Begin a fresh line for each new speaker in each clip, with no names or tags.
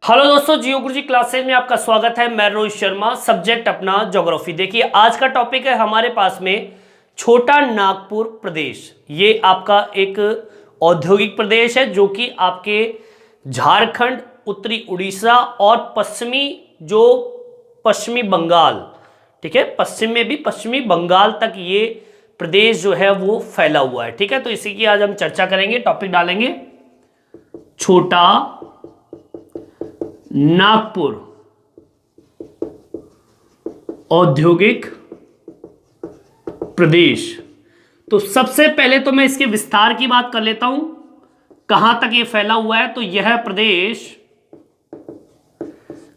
Hello दोस्तों, जियो गुरुजी classes में आपका स्वागत है। मैं रोहित शर्मा, सब्जेक्ट अपना ज्योग्राफी। देखिए आज का टॉपिक है हमारे पास में छोटा नागपुर प्रदेश। ये आपका एक औद्योगिक प्रदेश है जो कि आपके झारखंड, उत्तरी उड़ीसा और पश्चिमी बंगाल, ठीक है, पश्चिम में भी पश्चिमी बंगाल तक ये प्रदेश जो है वो फैला हुआ है। ठीक है, तो इसी की आज हम चर्चा करेंगे। टॉपिक डालेंगे छोटा नागपुर औद्योगिक प्रदेश। तो सबसे पहले तो मैं इसके विस्तार की बात कर लेता हूं, कहां तक ये फैला हुआ है। तो यह प्रदेश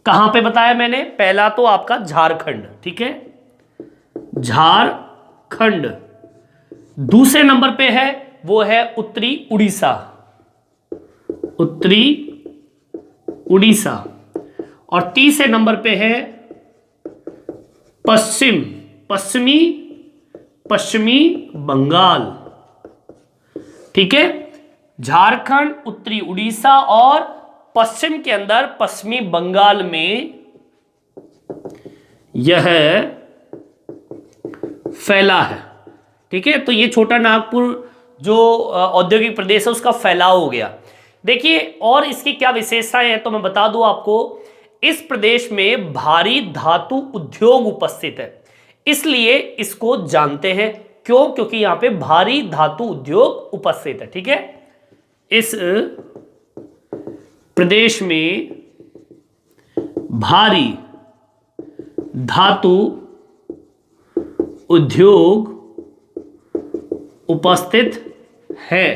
कहां पे बताया मैंने, पहला तो आपका झारखंड, ठीक है, झारखंड। दूसरे नंबर पे है वो है उत्तरी उड़ीसा, उत्तरी उड़ीसा। और तीसरे नंबर पे है पश्चिमी बंगाल। ठीक है, झारखंड, उत्तरी उड़ीसा और पश्चिम के अंदर पश्चिमी बंगाल में यह फैला है। ठीक है, तो ये छोटा नागपुर जो औद्योगिक प्रदेश है उसका फैलाव हो गया। देखिए और इसकी क्या विशेषताएं हैं तो मैं बता दूं आपको। इस प्रदेश में भारी धातु उद्योग उपस्थित है, इसलिए इसको जानते हैं। क्यों? क्योंकि यहां पे भारी धातु उद्योग उपस्थित है। ठीक है, इस प्रदेश में भारी धातु उद्योग उपस्थित है।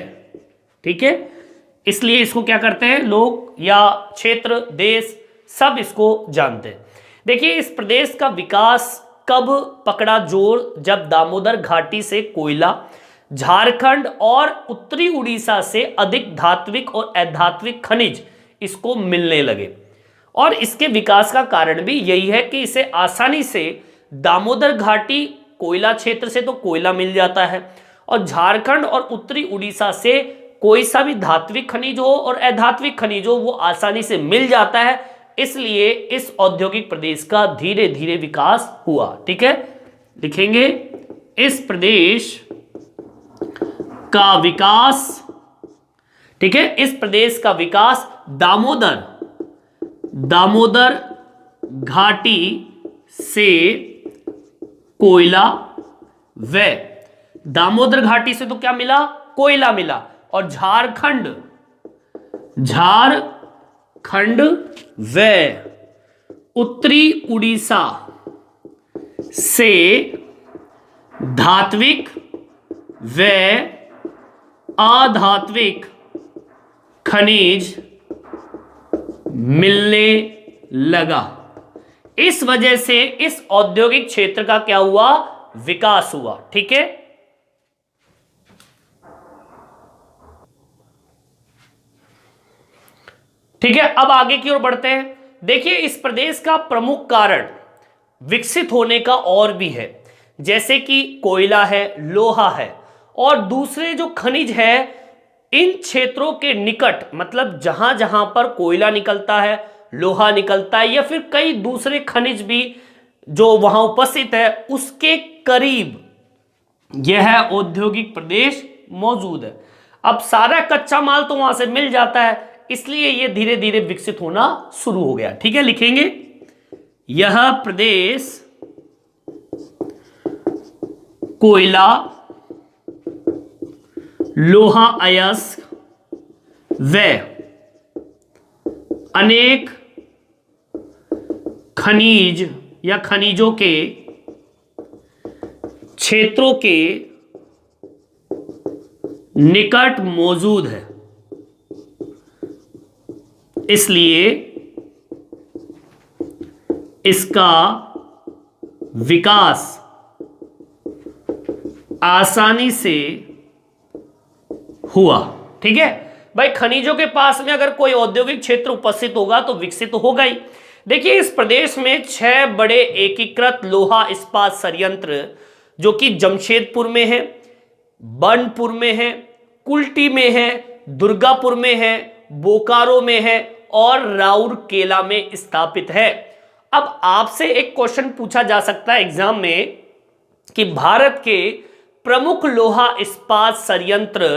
ठीक है, इसलिए इसको क्या करते हैं लोग, या क्षेत्र, देश, सब इसको जानते हैं। देखिए इस प्रदेश का विकास कब पकड़ा जोर, जब दामोदर घाटी से कोयला, झारखंड और उत्तरी उड़ीसा से अधिक धात्विक और अधात्विक खनिज इसको मिलने लगे। और इसके विकास का कारण भी यही है कि इसे आसानी से दामोदर घाटी कोयला क्षेत्र से तो कोयला मिल जाता है, और झारखंड और उत्तरी उड़ीसा से कोई सा भी धात्विक खनिज हो और अधात्विक खनिज हो वो आसानी से मिल जाता है। इसलिए इस औद्योगिक प्रदेश का धीरे धीरे विकास हुआ। ठीक है, लिखेंगे इस प्रदेश का विकास, ठीक है, इस प्रदेश का विकास दामोदर घाटी से कोयला, व दामोदर घाटी से तो क्या मिला, कोयला मिला, और झारखंड व उत्तरी उड़ीसा से धात्विक व अधात्विक खनिज मिलने लगा। इस वजह से इस औद्योगिक क्षेत्र का क्या हुआ, विकास हुआ। ठीक है, ठीक है, अब आगे की ओर बढ़ते हैं। देखिए इस प्रदेश का प्रमुख कारण विकसित होने का और भी है, जैसे कि कोयला है, लोहा है और दूसरे जो खनिज है। इन क्षेत्रों के निकट, मतलब जहां जहां पर कोयला निकलता है, लोहा निकलता है, या फिर कई दूसरे खनिज भी जो वहां उपस्थित है, उसके करीब यह औद्योगिक प्रदेश मौजूद है। अब सारा कच्चा माल तो वहां से मिल जाता है, इसलिए यह धीरे धीरे विकसित होना शुरू हो गया। ठीक है, लिखेंगे यह प्रदेश कोयला, लोहा अयस्क व अनेक खनिज या खनिजों के क्षेत्रों के निकट मौजूद है। इसलिए इसका विकास आसानी से हुआ। ठीक है भाई, खनिजों के पास में अगर कोई औद्योगिक क्षेत्र उपस्थित होगा तो विकसित तो होगा ही। देखिए इस प्रदेश में 6 बड़े एकीकृत लोहा इस्पात संयंत्र जो कि जमशेदपुर में है, बनपुर में है, कुल्टी में है, दुर्गापुर में है, बोकारो में है और राउरकेला में स्थापित है। अब आपसे एक क्वेश्चन पूछा जा सकता है एग्जाम में कि भारत के प्रमुख लोहा इस्पात संयंत्र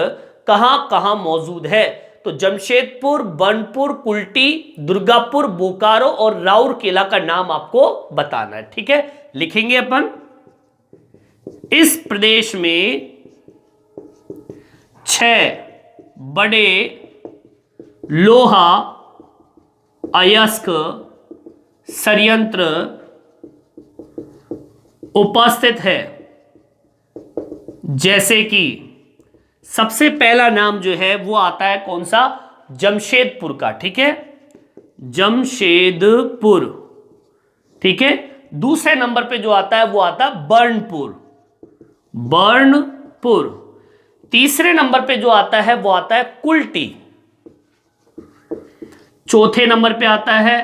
कहां कहां मौजूद है। तो जमशेदपुर, बर्नपुर, कुल्टी, दुर्गापुर, बोकारो और राउरकेला का नाम आपको बताना है। ठीक है, लिखेंगे अपन। इस प्रदेश में 6 बड़े लोहा अयस्क संयंत्र उपस्थित है, जैसे कि सबसे पहला नाम जो है वो आता है कौन सा, जमशेदपुर का। ठीक है, जमशेदपुर। ठीक है, दूसरे नंबर पे जो आता है वो आता है बर्नपुर, बर्नपुर। तीसरे नंबर पे जो आता है वो आता है कुल्टी। चौथे नंबर पे आता है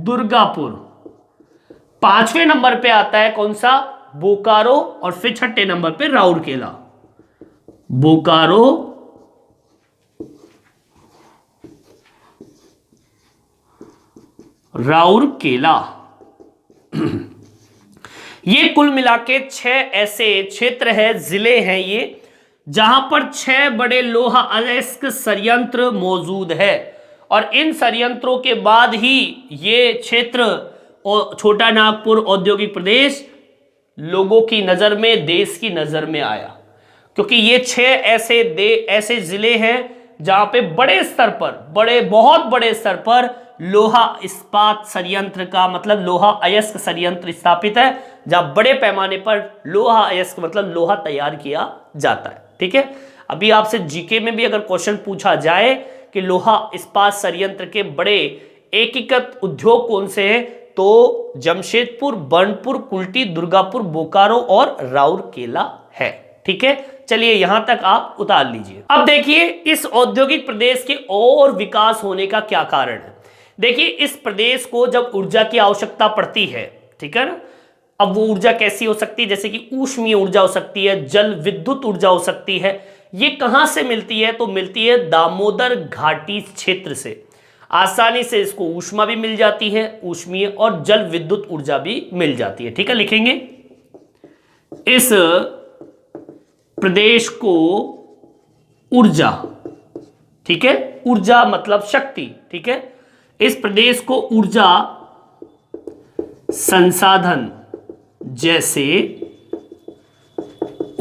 दुर्गापुर। पांचवें नंबर पे आता है कौन सा, बोकारो। और फिर छठे नंबर पे राउरकेला, बोकारो, राउरकेला। ये कुल मिला के 6 ऐसे क्षेत्र है, जिले हैं ये, जहां पर 6 बड़े लोहा अयस्क संयंत्र मौजूद है। और इन संयंत्रों के बाद ही ये क्षेत्र और छोटा नागपुर औद्योगिक प्रदेश लोगों की नजर में, देश की नजर में आया, क्योंकि ये 6 ऐसे जिले हैं जहां पे बड़े स्तर पर, बहुत बड़े स्तर पर लोहा इस्पात संयंत्र का मतलब लोहा अयस्क संयंत्र स्थापित है, जहां बड़े पैमाने पर लोहा अयस्क मतलब लोहा तैयार किया जाता है। ठीक है, अभी आपसे जीके में भी अगर क्वेश्चन पूछा जाए कि लोहा इस्पात संयंत्र के बड़े एकीकृत उद्योग कौन से हैं, तो जमशेदपुर, बर्नपुर, कुल्टी, दुर्गापुर, बोकारो और राउरकेला है। ठीक है, चलिए यहां तक आप उतार लीजिए। अब देखिए इस औद्योगिक प्रदेश के और विकास होने का क्या कारण है। देखिए इस प्रदेश को जब ऊर्जा की आवश्यकता पड़ती है, ठीक है ना, अब वो ऊर्जा कैसी हो सकती है, जैसे कि ऊष्मीय ऊर्जा हो सकती है, जल विद्युत ऊर्जा हो सकती है। ये कहां से मिलती है, तो मिलती है दामोदर घाटी क्षेत्र से। आसानी से इसको ऊष्मा भी मिल जाती है, ऊष्मीय, और जल विद्युत ऊर्जा भी मिल जाती है। ठीक है, लिखेंगे इस प्रदेश को ऊर्जा, ठीक है, ऊर्जा मतलब शक्ति, ठीक है, इस प्रदेश को ऊर्जा संसाधन जैसे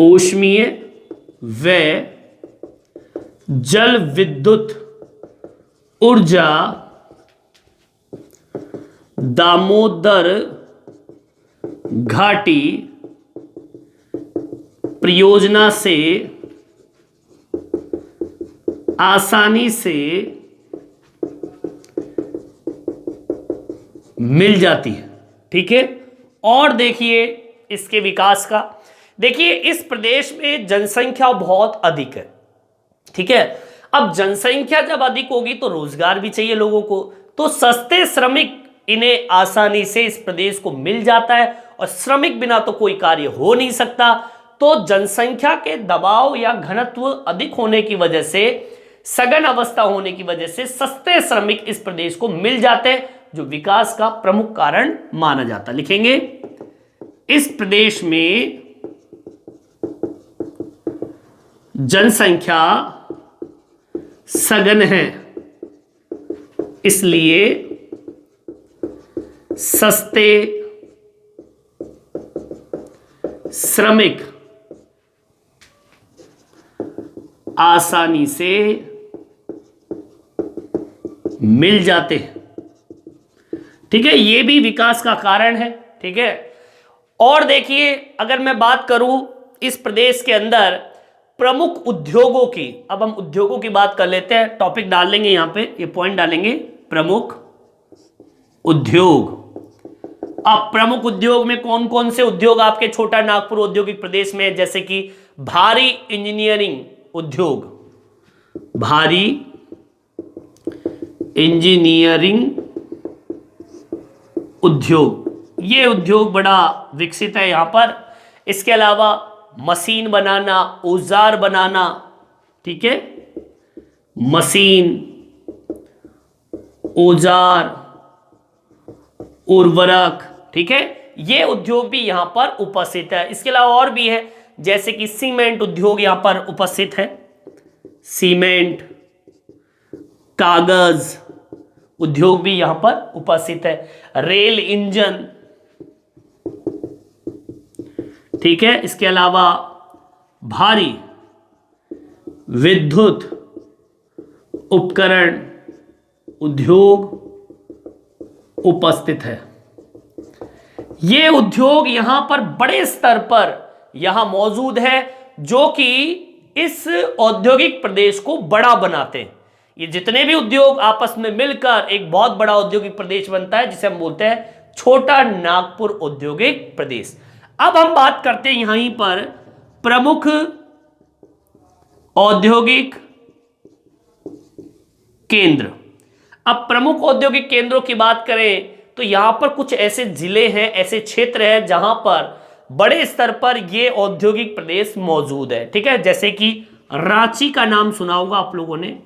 ऊष्मीय व जल विद्युत ऊर्जा दामोदर घाटी परियोजना से आसानी से मिल जाती है। ठीक है, और देखिए इसके विकास का, देखिए इस प्रदेश में जनसंख्या बहुत अधिक है। ठीक है, अब जनसंख्या जब अधिक होगी तो रोजगार भी चाहिए लोगों को, तो सस्ते श्रमिक इन्हें आसानी से इस प्रदेश को मिल जाता है, और श्रमिक बिना तो कोई कार्य हो नहीं सकता। तो जनसंख्या के दबाव या घनत्व अधिक होने की वजह से, सघन अवस्था होने की वजह से सस्ते श्रमिक इस प्रदेश को मिल जाते हैं, जो विकास का प्रमुख कारण माना जाता है। लिखेंगे इस प्रदेश में जनसंख्या सघन है, इसलिए सस्ते श्रमिक आसानी से मिल जाते हैं। ठीक है, ये भी विकास का कारण है। ठीक है, और देखिए अगर मैं बात करूं इस प्रदेश के अंदर प्रमुख उद्योगों की, अब हम उद्योगों की बात कर लेते हैं, टॉपिक डाल लेंगे यहां पे, ये पॉइंट डालेंगे, प्रमुख उद्योग। अब प्रमुख उद्योग में कौन कौन से उद्योग आपके छोटा नागपुर औद्योगिक प्रदेश में, जैसे कि भारी इंजीनियरिंग उद्योग, भारी इंजीनियरिंग उद्योग, ये उद्योग बड़ा विकसित है यहां पर। इसके अलावा मशीन बनाना, औजार बनाना, ठीक है, मशीन, औजार, उर्वरक, ठीक है, ये उद्योग भी यहां पर उपस्थित है। इसके अलावा और भी है, जैसे कि सीमेंट उद्योग यहां पर उपस्थित है, सीमेंट, कागज उद्योग भी यहां पर उपस्थित है, रेल इंजन, ठीक है। इसके अलावा भारी विद्युत उपकरण उद्योग उपस्थित है। ये उद्योग यहां पर बड़े स्तर पर यहां मौजूद है, जो कि इस औद्योगिक प्रदेश को बड़ा बनाते हैं। ये जितने भी उद्योग आपस में मिलकर एक बहुत बड़ा औद्योगिक प्रदेश बनता है, जिसे हम बोलते हैं छोटा नागपुर औद्योगिक प्रदेश। अब हम बात करते हैं यहीं पर प्रमुख औद्योगिक केंद्र। अब प्रमुख औद्योगिक केंद्रों की बात करें तो यहां पर कुछ ऐसे जिले हैं, ऐसे क्षेत्र हैं जहां पर बड़े स्तर पर यह औद्योगिक प्रदेश मौजूद है, ठीक है। जैसे कि रांची का नाम सुना होगा आप लोगों ने,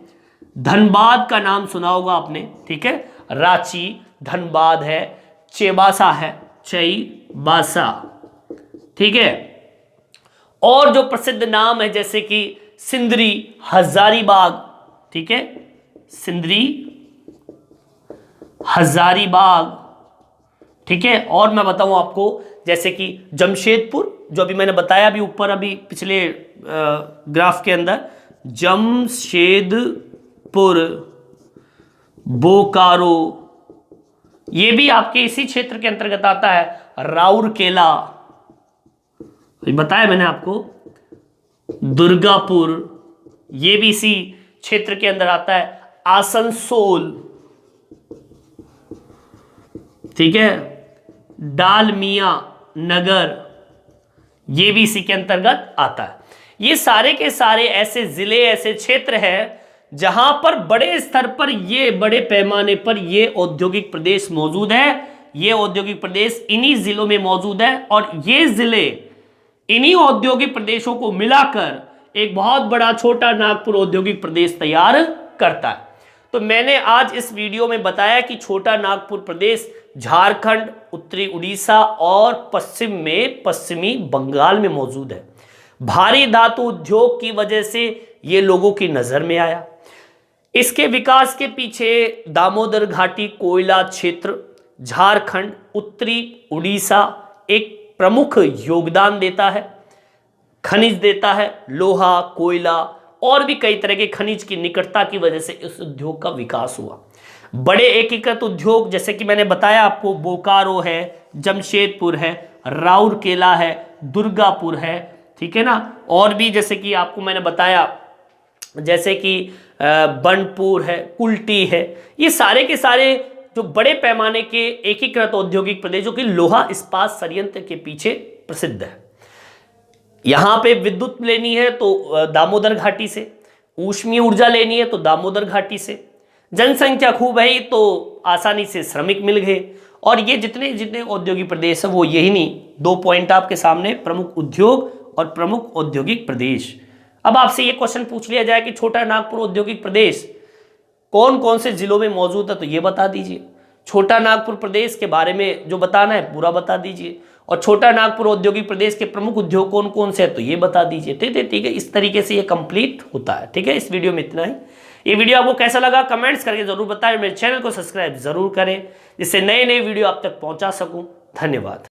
धनबाद का नाम सुना होगा आपने, ठीक है। रांची, धनबाद है, चेबासा है, चईबासा, ठीक है। और जो प्रसिद्ध नाम है जैसे कि सिंदरी, हजारीबाग, ठीक है, सिंदरी, हजारीबाग, ठीक है। और मैं बताऊं आपको जैसे कि जमशेदपुर, जो अभी मैंने बताया अभी ऊपर, अभी पिछले ग्राफ के अंदर, जमशेदपुर, बोकारो, ये भी आपके इसी क्षेत्र के अंतर्गत आता है। राउरकेला, बताया मैंने आपको, दुर्गापुर, ये भी इसी क्षेत्र के अंदर आता है। आसनसोल, ठीक है, डालमिया नगर, ये भी इसी के अंतर्गत आता है। ये सारे के सारे ऐसे जिले, ऐसे क्षेत्र हैं जहां पर बड़े स्तर पर, ये बड़े पैमाने पर ये औद्योगिक प्रदेश मौजूद है। ये औद्योगिक प्रदेश इन्हीं जिलों में मौजूद है, और ये जिले इन्हीं औद्योगिक प्रदेशों को मिलाकर एक बहुत बड़ा छोटा नागपुर औद्योगिक प्रदेश तैयार करता है। तो मैंने आज इस वीडियो में बताया कि छोटा नागपुर प्रदेश झारखंड, उत्तरी उड़ीसा और पश्चिम में पश्चिमी बंगाल में मौजूद है। भारी धातु उद्योग की वजह से ये लोगों की नजर में आया। इसके विकास के पीछे दामोदर घाटी कोयला क्षेत्र, झारखंड, उत्तरी उड़ीसा एक प्रमुख योगदान देता है, खनिज देता है, लोहा, कोयला और भी कई तरह के खनिज की निकटता की वजह से इस उद्योग का विकास हुआ। बड़े एकीकृत उद्योग जैसे कि मैंने बताया आपको, बोकारो है, जमशेदपुर है, राउरकेला है, दुर्गापुर है, ठीक है ना। और भी जैसे कि आपको मैंने बताया, जैसे कि बनपुर है, कुल्टी है, ये सारे के सारे जो बड़े पैमाने के एकीकृत औद्योगिक प्रदेश, जो कि लोहा इस्पात संयंत्र के पीछे प्रसिद्ध है। यहां पे विद्युत लेनी है तो दामोदर घाटी से, ऊष्मीय ऊर्जा लेनी है तो दामोदर घाटी से, जनसंख्या खूब है तो आसानी से श्रमिक मिल गए। और ये जितने जितने औद्योगिक प्रदेश है वो यही नहीं, 2 पॉइंट आपके सामने, प्रमुख उद्योग और प्रमुख औद्योगिक प्रदेश। अब आपसे ये क्वेश्चन पूछ लिया जाए कि छोटा नागपुर औद्योगिक प्रदेश कौन कौन से जिलों में मौजूद है, तो ये बता दीजिए। छोटा नागपुर प्रदेश के बारे में जो बताना है पूरा बता दीजिए। और छोटा नागपुर औद्योगिक प्रदेश के प्रमुख उद्योग कौन कौन से है तो ये बता दीजिए। ठीक है, इस तरीके से ये कंप्लीट होता है। ठीक है, इस वीडियो में इतना ही। ये वीडियो आपको कैसा लगा कमेंट्स करके जरूर बताएं। मेरे चैनल को सब्सक्राइब जरूर करें जिससे नए नए वीडियो आप तक पहुंचा सकूं। धन्यवाद।